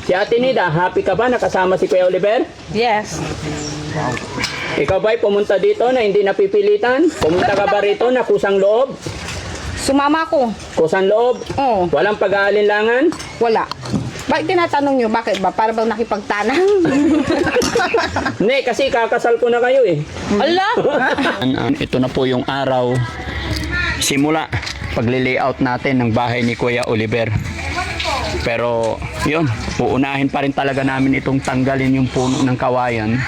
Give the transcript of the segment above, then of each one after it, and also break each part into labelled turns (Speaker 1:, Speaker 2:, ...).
Speaker 1: Si Ate Nida, happy ka ba nakasama si Kuya Oliver?
Speaker 2: Yes.
Speaker 1: Ikaw ba'y pumunta dito na hindi napipilitan? Pumunta ka ba rito na kusang loob?
Speaker 2: Sumama ko.
Speaker 1: Kusang loob?
Speaker 2: Oo.
Speaker 1: Walang pag-aalinlangan?
Speaker 2: Wala. Bakit tinatanong nyo? Bakit ba? Para bang nakipagtanang?
Speaker 1: Hindi, kasi kakasal ko na kayo eh.
Speaker 2: Ala!
Speaker 1: Ito na po yung araw. Simula pagli-layout natin ng bahay ni Kuya Oliver. Pero yun, uunahin pa rin talaga namin itong tanggalin yung puno ng kawayan.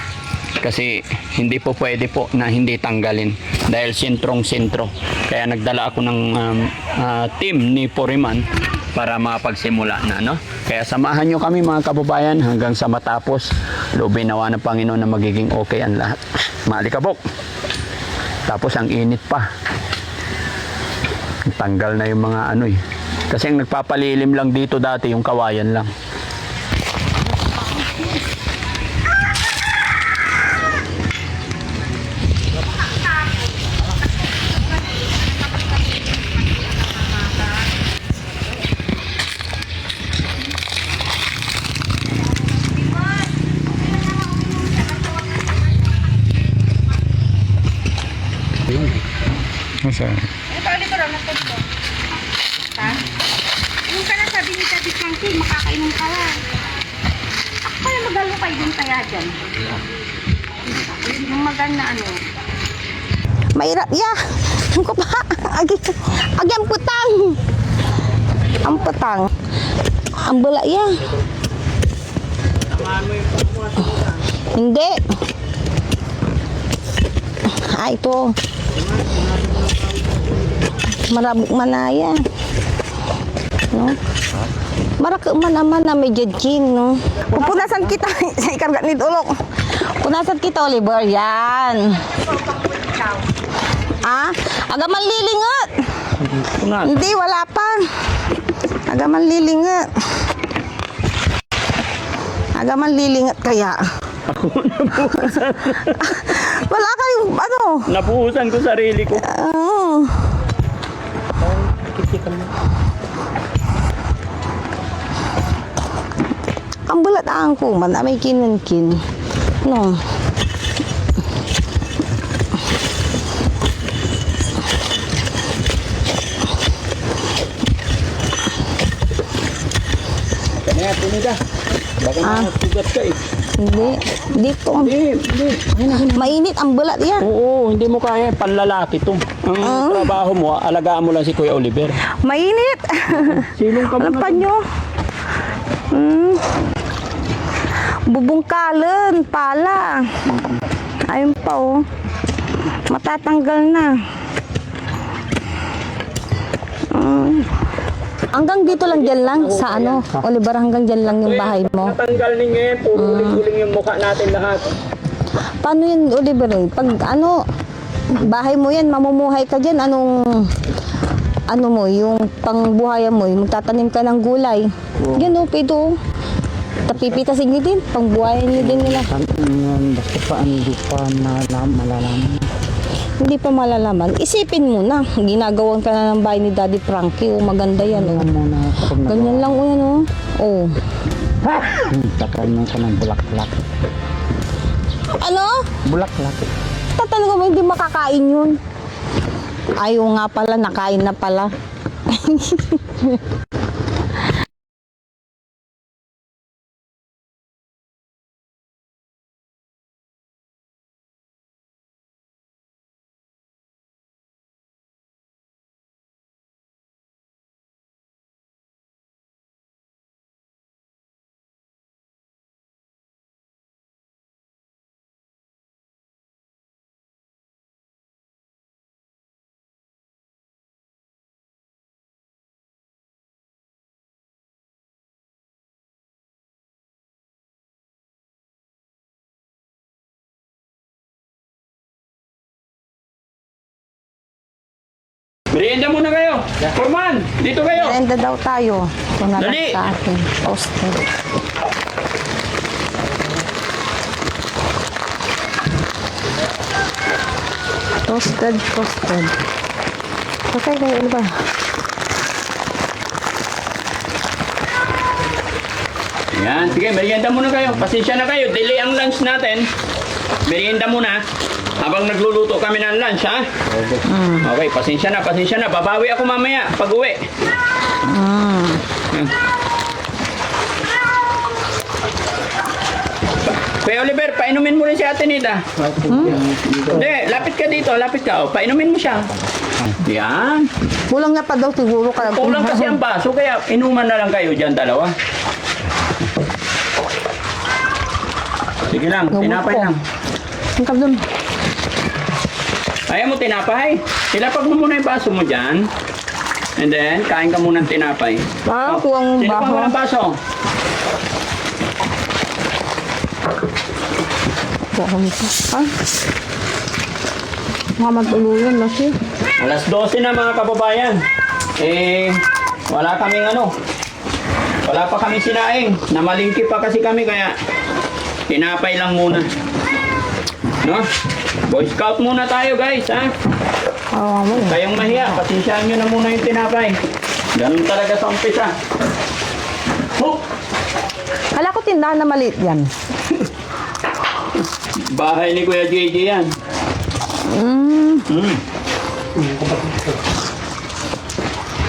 Speaker 1: Kasi hindi po pwede po na hindi tanggalin dahil sentrong-sentro. Kaya nagdala ako ng team ni Poriman para makapagsimula na, no? Kaya samahan nyo kami mga kababayan hanggang sa matapos. Loobin nawa ng Panginoon na magiging okay ang lahat. Maalikabok. Tapos ang init pa. Tanggal na yung mga ano eh. Kasi ang nagpapalilim lang dito dati yung kawayan lang.
Speaker 3: Masa?
Speaker 4: Ito raw na ito. Ha? Yung ka na sabi ni Daddy Frankie, makakainom ka lang. Ako kaya magalukay din kaya dyan. Yung maganda ano.
Speaker 2: Mahirap, yeah. Ang ko pa. Agi ang putang. Ang putang. Ang bula, yeah. Hindi. Ito. Marabok manaya. No? Marak man naman na may judging, no? Pupunasan kita. Sa ikarga ni Tulok. Punasan kita, Oliver. Yan. Ah? Aga man lilingat. Hindi, wala pa. Aga man lilingat. Aga man lilingat kaya.
Speaker 1: Ako nabuhusan.
Speaker 2: Wala kayong ano.
Speaker 1: Nabuhusan ko sarili ko.
Speaker 2: Ang bulat ang kuman na may kinankin. No.
Speaker 1: Kaya Tinida, baka masugat ka eh.
Speaker 2: Hindi. Dito.
Speaker 1: Hindi.
Speaker 2: Mainit ang bulat yan.
Speaker 1: Oo, hindi mo kaya. Panlalaki to. Ang trabaho mo, alagaan mo lang si Kuya Oliver.
Speaker 2: Mainit.
Speaker 1: Silong ka
Speaker 2: Alam
Speaker 1: muna.
Speaker 2: pa nyo? Bubungkalan, pala. Ayun pa oh. Matatanggal na. Hanggang dito lang dyan lang sa ano, Oliver, hanggang dyan lang yung bahay mo.
Speaker 1: Natanggal ninyo yan, puro uling-uling yung mukha natin lahat.
Speaker 2: Paano yun, Oliver? Pag ano, bahay mo yan, mamumuhay ka dyan, ano mo, yung pangbuhayan mo, yung magtatanim ka ng gulay. Yan o, pito. Tapipitasin nyo din, pangbuhayan nyo din nila.
Speaker 3: Basta pa hindi pa malalaman.
Speaker 2: Hindi pa malalaman. Isipin mo na, ginagawan ka na ng bahay ni Daddy Frankie. O, maganda yan o. Ganyan lang o yan o. Oh.
Speaker 3: Takal mo ka ng bulak-bulak.
Speaker 2: Ano?
Speaker 3: Bulak-bulak.
Speaker 2: Tatanong mo, hindi makakain yun. Ayaw nga pala, nakain na pala.
Speaker 1: Merienda muna kayo. Forman, dito kayo.
Speaker 2: Merenda daw tayo. Ito na lang
Speaker 1: Dali.
Speaker 2: sa akin. Toasted. Toasted. Okay, kayo ano ba?
Speaker 1: Yan, sige, merienda muna kayo. Pasensya na kayo, delay ang lunch natin. Merienda muna. Habang nagluluto kami ng lunch, ha? Okay, pasensya na, pasensya na. Babawi ako mamaya, pag uwi. Yan. Kuya Oliver, painumin mo rin si Ate Nita. Hindi, lapit ka dito, lapit ka. Oh, painumin mo siya. Yan.
Speaker 2: Kulang na pa daw siguro ka.
Speaker 1: Kulang kasi ang baso, kaya inuman na lang kayo dyan dalawa. Sige lang, tinapay lang.
Speaker 2: Ang kabdun.
Speaker 1: Ayaw mo tinapay? Ilapag mo muna yung baso mo dyan. And then, kain ka muna ng tinapay.
Speaker 2: Ah, kuwang
Speaker 1: Tinapay mo
Speaker 2: baho.
Speaker 1: ng baso.
Speaker 2: Ha? Mga mag-uluyan na siya.
Speaker 1: Alas 12 na mga kababayan. Wala kaming wala pa kami sinaing. Namalingki pa kasi kami kaya tinapay lang muna. No? Boy Scout muna tayo guys, ha?
Speaker 2: Oo, mo.
Speaker 1: Kayong mahiya, patisyaan nyo na muna yung tinapay. Ganun talaga sa umpisa. Oh!
Speaker 2: Kala ko tindahan na maliit yan.
Speaker 1: Bahay ni Kuya JJ yan.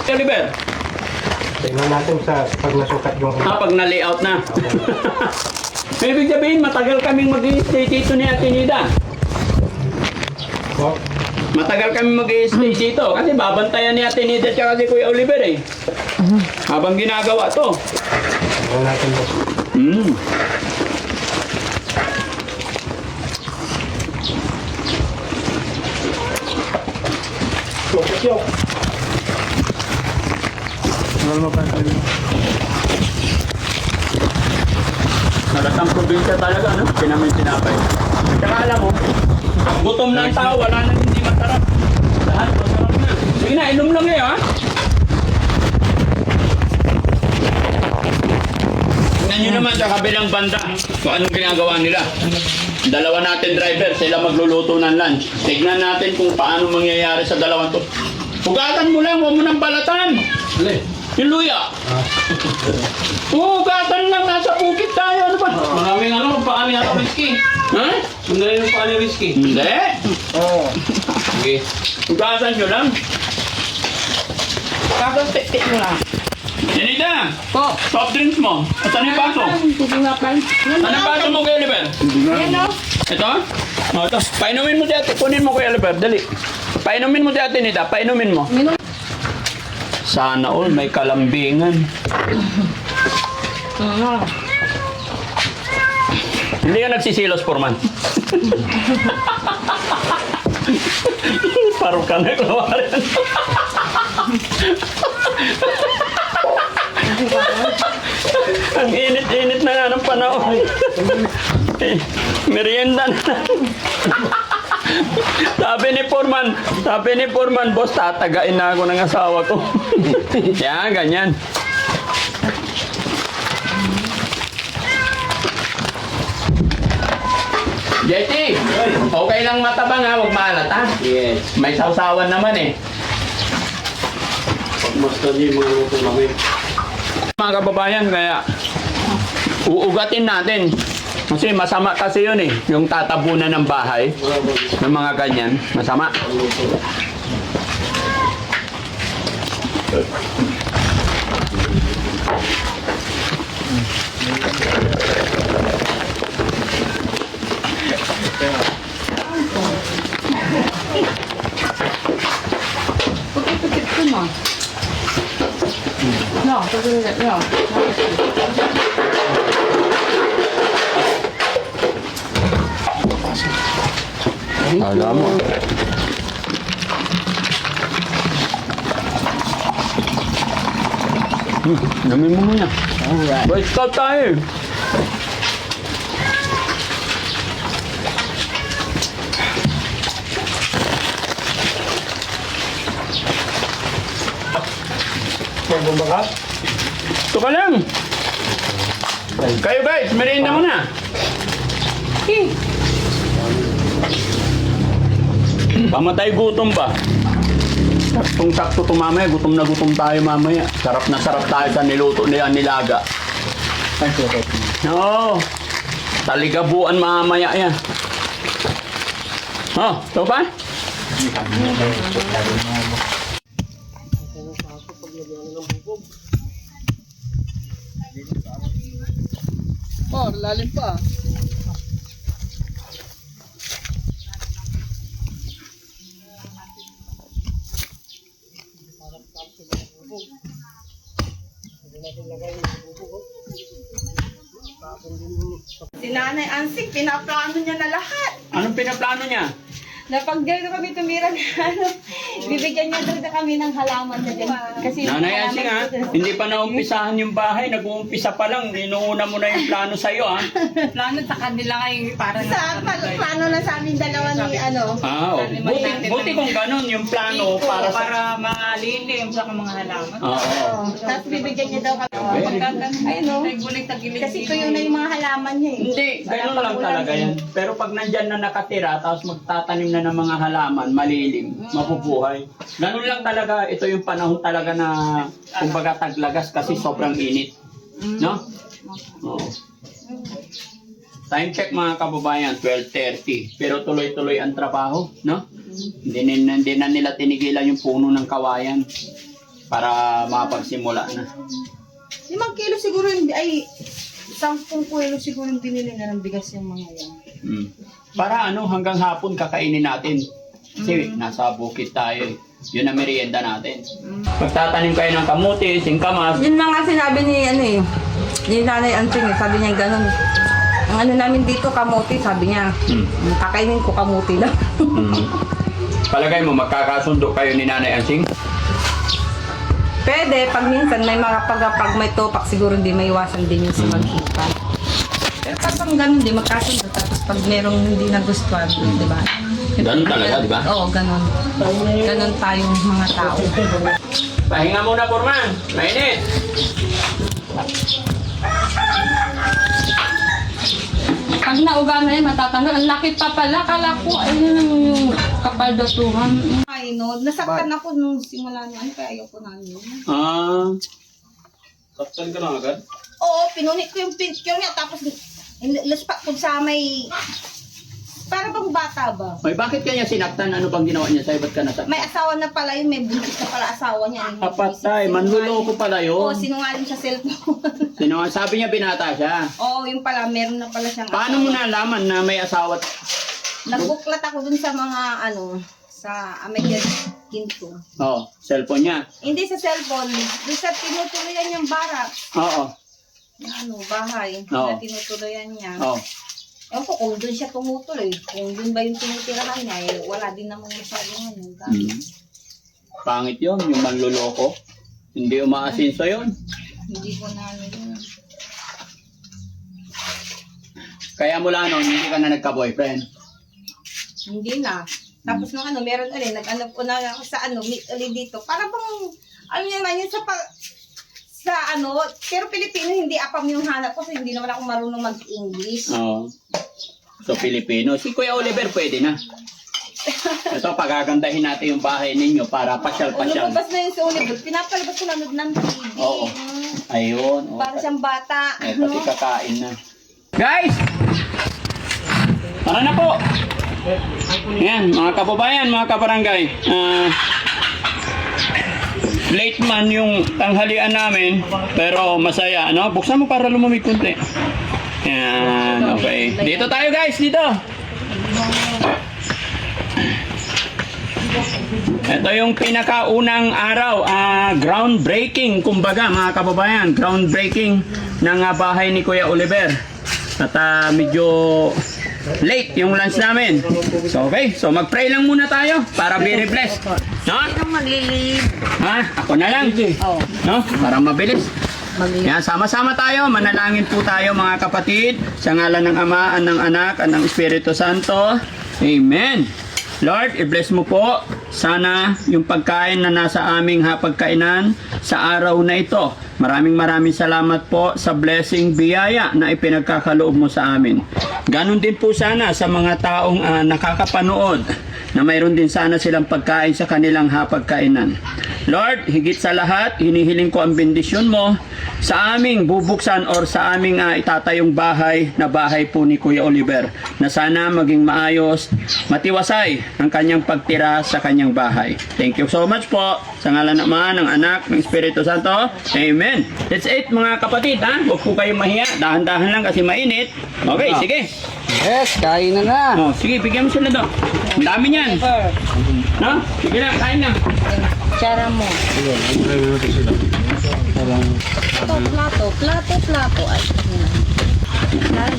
Speaker 1: Oliver,
Speaker 3: Tingnan natin sa pag nasukat yung
Speaker 1: pag na-layout na. Ibig sabihin, matagal kaming mag-i-stay dito ni Ate Nida. Matagal kami mag-i-stay dito kasi babantayan ni Ate Nida at si Kuya Oliver eh. Habang ginagawa to.
Speaker 3: Tingnan natin mo. Yok.
Speaker 1: Nagatang probinsya talaga, no? Pinamin tinapay. Tsaka alam mo, gutom na ang tao, wala nang hindi masarap. Lahat masarap na. Sige na, inom lang ngayon, ha? Tingnan nyo naman sa kabilang banda kung anong ginagawa nila. Dalawa natin driver, sila magluluto ng lunch. Tignan natin kung paano mangyayari sa dalawang to. Hugatan mo lang, huwag mo nang balatan. Yung luya. Hugatan lang, nasa bukit tayo. Ano ba?
Speaker 5: Maraming paano yata risky.
Speaker 1: Ha?
Speaker 5: Sandali yung paano risky.
Speaker 1: Hindi.
Speaker 5: Oo. Sige.
Speaker 1: Hugatan nyo lang.
Speaker 4: Tapos tik-tik mo lang.
Speaker 1: Yanida, soft drinks mo. At ano yung baso? Anong baso mo, Kuya Oliver?
Speaker 4: Yan o.
Speaker 1: Ito? O, ito. Painumin mo si ate. Kunin mo, Kuya Oliver. Dali. Painumin mo si ate Nita. Painumin mo. Sana all may kalambingan. Hindi ka nagsisilos, Forman. Parang ka na kawarin. Ang init-init na nga ng panahon. Merienda na. Sabi ni Foreman, boss, tatagain na ako ng asawa ko. Yan, ganyan. JT, okay lang matabang ha, huwag maalat ha.
Speaker 5: Yes.
Speaker 1: May sausawan naman eh.
Speaker 5: Pagmastan niyo yung mga luto namin.
Speaker 1: Mga kababayan, kaya uugatin natin. Kasi masama kasi yun eh, yung tatabunan ng bahay, ng mga ganyan, masama.
Speaker 4: No, no.
Speaker 1: Alam mo. Namin mo muna.
Speaker 3: Alright.
Speaker 1: Boy Scout tayo.
Speaker 3: Magbumbaka?
Speaker 1: Ito ka lang. Kayo guys, merienda mo na. Pamatay gutom ba? Saktong-sakto to mamaya, gutom na gutom tayo mamaya. Sarap na sarap tayo sa niluto nila nilaga. Oo. Taligabuan mamaya yan. Oh, ito ba?
Speaker 3: Oh, lalim pa.
Speaker 4: Si Nanay Ansing, pinaplano niya na lahat.
Speaker 1: Anong pinaplano niya?
Speaker 4: Na pag dito kami tumira na bibigyan niya daw na kami ng halaman na dyan. Kasi
Speaker 1: Nanay Asing ha, hindi pa naumpisahan yung bahay, nag-uumpisa pa lang, inuuna mo na yung plano sa'yo ha.
Speaker 4: plano sa kanila ngayon para sa plano na sa amin dalawa ni ano.
Speaker 1: Ah, buti kung ganun yung plano para
Speaker 4: malilim sa mga halaman.
Speaker 1: Oo.
Speaker 4: Tapos bibigyan niya daw kami.
Speaker 1: Okay.
Speaker 4: Ay no. Kasi tuyo na yung mga halaman niya eh.
Speaker 1: Hindi, ganun lang talaga yan. Pero pag nandyan na nakatira, tapos magtatanim na ng mga halaman, malilim, mabubuhay. Ganun lang talaga, ito yung panahon talaga na kumbaga taglagas kasi sobrang init. No? Oo. Time check mga kababayan, 12:30. Pero tuloy-tuloy ang trabaho, no? Hindi na nila tinigilan yung puno ng kawayan para mapagsimula na.
Speaker 4: 5 kilo siguro yung, ay 10 kilo siguro yung binili na ng bigas yung mga yan.
Speaker 1: Mm. Para ano, hanggang hapon kakainin natin. Kasi nasa bukid tayo eh. Yun ang merienda natin. Magtatanim kayo ng kamuti, singkamas.
Speaker 2: Yun na nga sinabi ni ano eh. Ni Nanay Ansing eh. Sabi niya ganun. Ang ano namin dito, kamuti, sabi niya. Kakainin ko kamuti lang.
Speaker 1: Palagay mo, magkakasundo kayo ni Nanay Ansing?
Speaker 2: Pwede, pag minsan may mga pag may topak, siguro hindi may iwasan din yung sa magkita. Pero pag ganun, di magkasundo. Tapos pag merong hindi nagustuhan, di ba?
Speaker 1: Ganun talaga, di ba?
Speaker 2: Oo, ganun. Ganun tayong mga tao.
Speaker 1: Pahinga muna, Purman. Mainit.
Speaker 2: Pag nauga na yun, matatanggal. Ang laki pa pala. Kala ko, ayun yung kapaldatuhan.
Speaker 4: Ay no, nasaktan ako nung simula niyan kaya ayoko na yun.
Speaker 1: Ah,
Speaker 5: Saktan ka na agad?
Speaker 4: Oo, pinunit ko yung picture niya tapos laspak ko sa may para bang bata ba?
Speaker 1: ay bakit kanya sinaktan? Ano bang ginawa niya sa'yo? Ba't ka nasaktan?
Speaker 4: May asawa na pala yun, may buntis na pala asawa niya.
Speaker 1: Kapatay, manluloko pala
Speaker 4: Oo,
Speaker 1: yun.
Speaker 4: sinungaling sa cellphone.
Speaker 1: Sabi niya binata siya.
Speaker 4: Oo, yung pala, meron na pala siyang
Speaker 1: Paano mo nalaman na may asawa?
Speaker 4: Nagbuklat ako dun sa mga sa American Ginto.
Speaker 1: Oh, cellphone niya.
Speaker 4: Hindi sa cellphone, dun sa tinutuloyan niyang barak.
Speaker 1: Oo.
Speaker 4: Bahay,
Speaker 1: Oo.
Speaker 4: na tinutuloyan niya.
Speaker 1: Oh.
Speaker 4: Ewan ko kung doon siya tumutuloy. Kung doon ba yung tinitirahan niya, eh, wala din namang masyadong
Speaker 1: Pangit yun, yung manluloko. Hindi umaasinso yun.
Speaker 4: Hindi ko na yun.
Speaker 1: Kaya mula noon, hindi ka na nagka-boyfriend.
Speaker 4: Hindi na. Tapos nung meron ulit, nag-anap ko na ako sa meet ulit dito. Para bang, naman yun pero Pilipino, hindi apam yung hanap ko kasi hindi naman ako marunong mag-English.
Speaker 1: Oo. So, Pilipino. Si Kuya Oliver pwede na. Ito, pagagandahin natin yung bahay ninyo para pasyal-pasyal.
Speaker 4: Lumabas na yun sa Oliver, pinapalabas ko lang ng TV.
Speaker 1: Oo. Ayun. Oo.
Speaker 4: Para siyang bata.
Speaker 1: Pati kakain na. Guys! Tara na po! Yan, mga kababayan, mga kabarangay. Late man yung tanghalian namin, pero masaya, ano? Buksan mo para lumamig kunti. Yan, okay. Dito tayo guys, dito! Ito yung pinakaunang araw, groundbreaking, kumbaga mga kababayan, groundbreaking ng bahay ni Kuya Oliver. At medyo late yung lunch namin. So okay, so mag-pray lang muna tayo para be blessed. No?
Speaker 2: Sino maglilid?
Speaker 1: Ha? Ako na lang.
Speaker 2: Oo.
Speaker 1: No? Para mabilis. Yan, sama-sama tayo. Manalangin po tayo mga kapatid. Sa ngalan ng Ama, ng Anak, at ng Espiritu Santo. Amen. Lord, i-bless mo po sana yung pagkain na nasa aming hapagkainan sa araw na ito. maraming salamat po sa blessing biyaya na ipinagkakaloob mo sa amin. Ganon din po sana sa mga taong nakakapanood na mayroon din sana silang pagkain sa kanilang hapagkainan. Lord, higit sa lahat, hinihiling ko ang bendisyon mo sa aming bubuksan or sa aming itatayong bahay na bahay po ni Kuya Oliver, na sana maging maayos, matiwasay ang kanyang pagtira sa kanyang bahay. Thank you so much po. Sa ngalan ng Ama, ng Anak, ng Espiritu Santo. Amen. That's it mga kapatid, ha? Huwag po kayong mahiya. Dahan-dahan lang kasi mainit. Okay, sige.
Speaker 3: Yes, kain na na.
Speaker 1: Oh, sige, bigyan mo sila doon. Ang dami niyan. No? Sige na, kain na.
Speaker 2: Tsara mo. Ito, plato. Ay,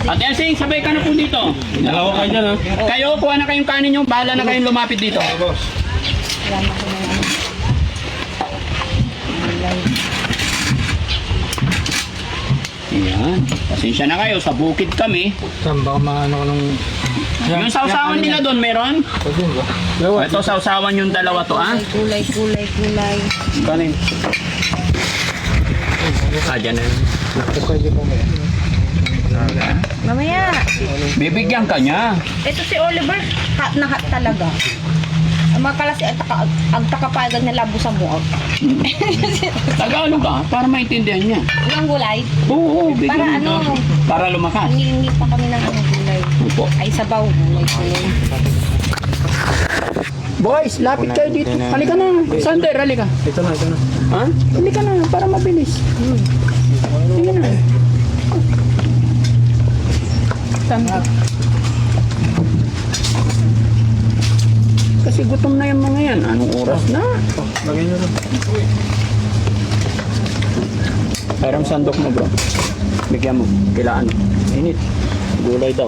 Speaker 1: Ate Asing, sabay ka na po dito.
Speaker 5: Dalawa kayo dyan, ha?
Speaker 1: Kayo, kuha na kayong kanin nyo. Bahala na kayong lumapit dito. Ayan. Pasensya na kayo. Sa bukid kami.
Speaker 3: Saan ba maano ko nung...
Speaker 1: Yung sausawan nila doon, meron? Ito, sausawan yung dalawa to, ah.
Speaker 2: kulay.
Speaker 1: Kanin. Dyan na.
Speaker 2: Mamaya.
Speaker 1: Bibigyan ka niya.
Speaker 2: Ito si Oliver, hot na hot talaga. Ang mga kalasi, ang takapagan na labo sa muog.
Speaker 1: Tagalog ka, para maintindihan niya.
Speaker 2: Ilang gulay?
Speaker 1: Oo, bigyan
Speaker 2: Para
Speaker 1: mo
Speaker 2: ano?
Speaker 1: to. Para lumakas.
Speaker 2: Hingi pa kami ng gulay.
Speaker 1: Opo.
Speaker 2: Ay, sabaw. Gulay.
Speaker 1: Boys, lapit kayo dito. Halika na. Sander, halika.
Speaker 3: Ito na.
Speaker 1: Ha? Halika na, para mabilis. Sige na. Kasi gutom na yung mga yan. Anong oras na?
Speaker 3: Lagyan nyo na.
Speaker 1: Parang sandok mo, bro. Bigyan mo. Kailangan. Init. Gulay daw.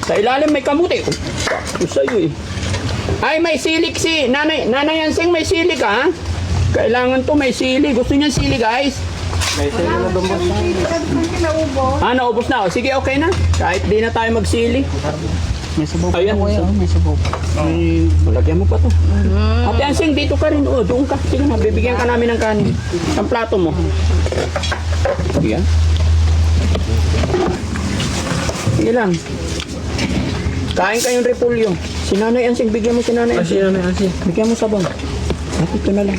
Speaker 1: Sa ilalim may kamuti. Sakto sa'yo eh. Ay, may silik si Nanay Yansing, may sili ka, ha? Kailangan to, may sili. Gusto niyan sili, guys?
Speaker 3: May sila na dumbos.
Speaker 1: Naubos na. O, sige, okay na. Kahit di na tayo magsili.
Speaker 3: May sabaw.
Speaker 1: Ayan.
Speaker 3: May sabaw.
Speaker 1: Lagyan mo pa to. Ate Yansing, dito ka rin. O, doon ka. Sige na, bibigyan ka namin ng kanin. Ang plato mo. Sige. Sige lang. Kain kayong repulyo. Si Nanay Yansing, bigyan mo si Nanay Yansing. Bigyan mo sabang. At ito na lang.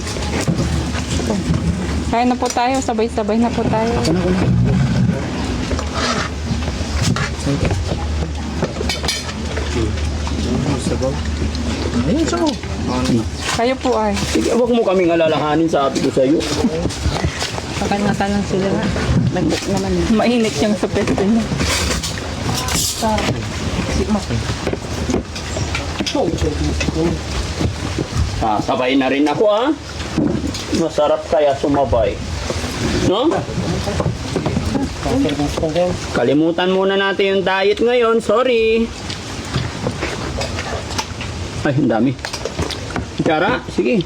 Speaker 4: Kaya na po tayo, sabay-sabay na po tayo.
Speaker 1: Ako na.
Speaker 3: Ayun, sabaw.
Speaker 4: Kayo po ay.
Speaker 1: Sige, huwag mo kaming alalahanin, sabi ko sa'yo.
Speaker 2: Pakangatan lang sila. Nag-book naman.
Speaker 4: Mainit yung sa pesto niya.
Speaker 1: Sabay na rin ako, ha? Masarap kaya sumabay. No? Kalimutan muna natin yung diet ngayon. Sorry. Ay, ang dami. Tara, sige.